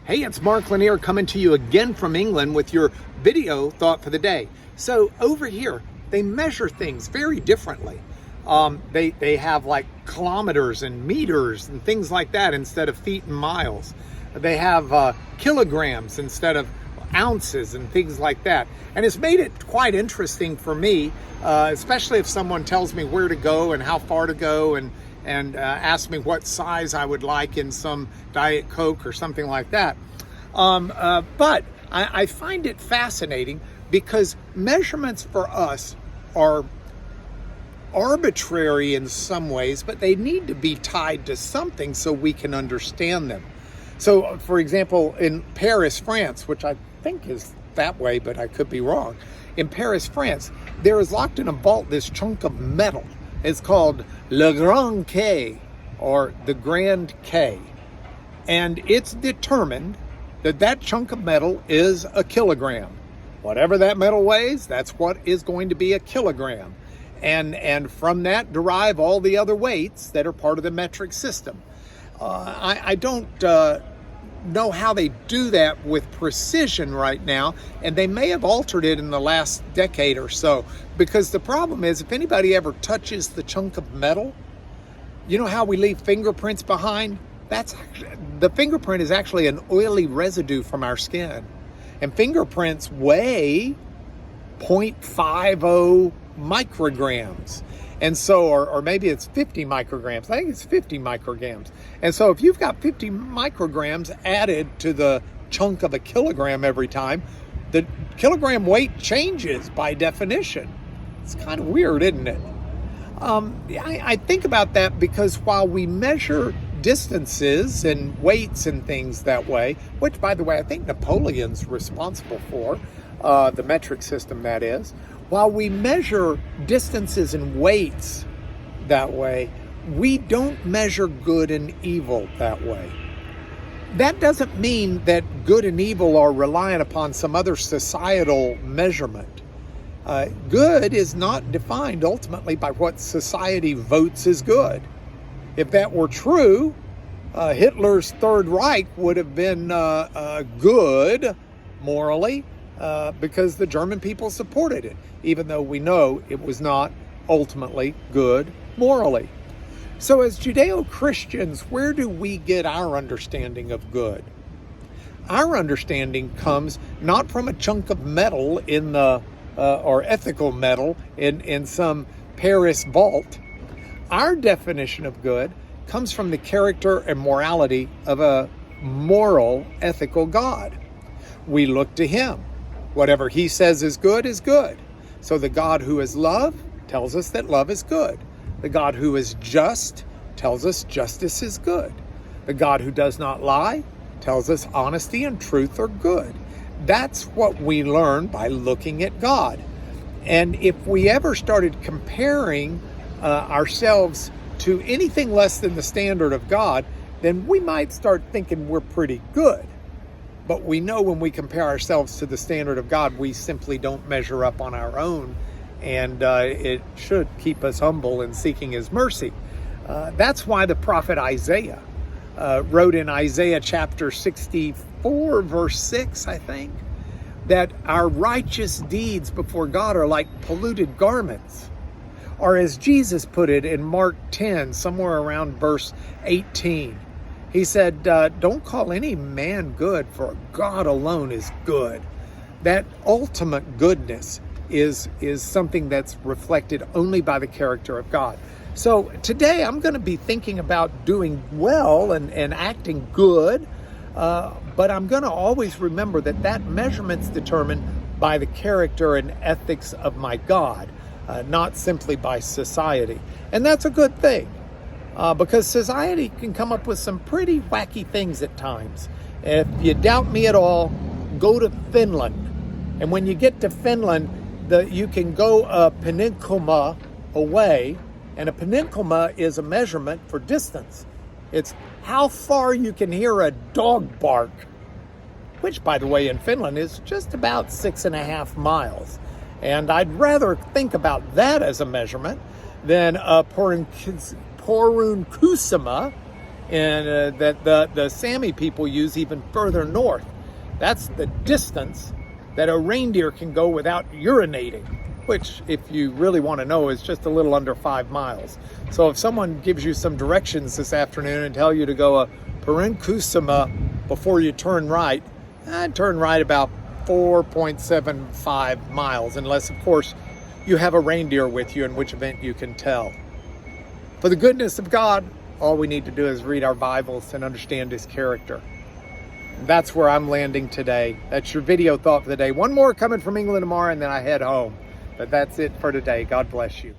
Hey, it's Mark Lanier coming to you again from England with your video thought for the day. So over here, they measure things very differently. They have like kilometers and meters and things like that instead of feet and miles. They have kilograms instead of ounces and things like that. And it's made it quite interesting for me, especially if someone tells me where to go and how far to go and ask me what size I would like in some Diet Coke or something like that. But I find it fascinating because measurements for us are arbitrary in some ways, but they need to be tied to something so we can understand them. So, for example, in Paris, France, which I think is that way, but I could be wrong. In Paris, France, there is locked in a vault this chunk of metal. It's called Le Grand K, or the Grand K. And it's determined that that chunk of metal is a kilogram. Whatever that metal weighs, that's what is going to be a kilogram. And from that derive all the other weights that are part of the metric system. I don't know how they do that with precision right now, and they may have altered it in the last decade or so, because the problem is if anybody ever touches the chunk of metal, you know how we leave fingerprints behind? The fingerprint is actually an oily residue from our skin, and fingerprints weigh 0.50 micrograms. And so, or maybe it's 50 micrograms. I think it's 50 micrograms. And so if you've got 50 micrograms added to the chunk of a kilogram every time, the kilogram weight changes by definition. It's kind of weird, isn't it? I think about that because while we measure distances and weights and things that way, which, by the way, I think Napoleon's responsible for, the metric system that is, while we measure distances and weights that way, we don't measure good and evil that way. That doesn't mean that good and evil are reliant upon some other societal measurement. Good is not defined ultimately by what society votes as good. If that were true, Hitler's Third Reich would have been good morally, because the German people supported it, even though we know it was not ultimately good morally. So as Judeo-Christians, where do we get our understanding of good? Our understanding comes not from a chunk of metal in the, or ethical metal in some Paris vault. Our definition of good comes from the character and morality of a moral, ethical God. We look to Him. Whatever He says is good is good. So the God who is love tells us that love is good. The God who is just tells us justice is good. The God who does not lie tells us honesty and truth are good. That's what we learn by looking at God. And if we ever started comparing ourselves to anything less than the standard of God, then we might start thinking we're pretty good. But we know when we compare ourselves to the standard of God, we simply don't measure up on our own, and it should keep us humble in seeking His mercy. That's why the prophet Isaiah wrote in Isaiah chapter 64, verse 6, I think, that our righteous deeds before God are like polluted garments. Or as Jesus put it in Mark 10, somewhere around verse 18, He said, don't call any man good, for God alone is good. That ultimate goodness is something that's reflected only by the character of God. So today I'm going to be thinking about doing well and acting good, but I'm going to always remember that measurement's determined by the character and ethics of my God, not simply by society. And that's a good thing. Because society can come up with some pretty wacky things at times. If you doubt me at all, go to Finland. And when you get to Finland, you can go a peninsula away, and a peninsula is a measurement for distance. It's how far you can hear a dog bark, which, by the way, in Finland is just about 6.5 miles. And I'd rather think about that as a measurement than Porunkusama, and that the Sami people use even further north. That's the distance that a reindeer can go without urinating, which, if you really want to know, is just a little under 5 miles. So if someone gives you some directions this afternoon and tell you to go a Parinkusama before you turn right, I'd turn right about 4.75 miles, unless, of course, you have a reindeer with you, in which event you can tell. For the goodness of God, all we need to do is read our Bibles and understand His character. That's where I'm landing today. That's your video thought for the day. One more coming from England tomorrow, and then I head home. But that's it for today. God bless you.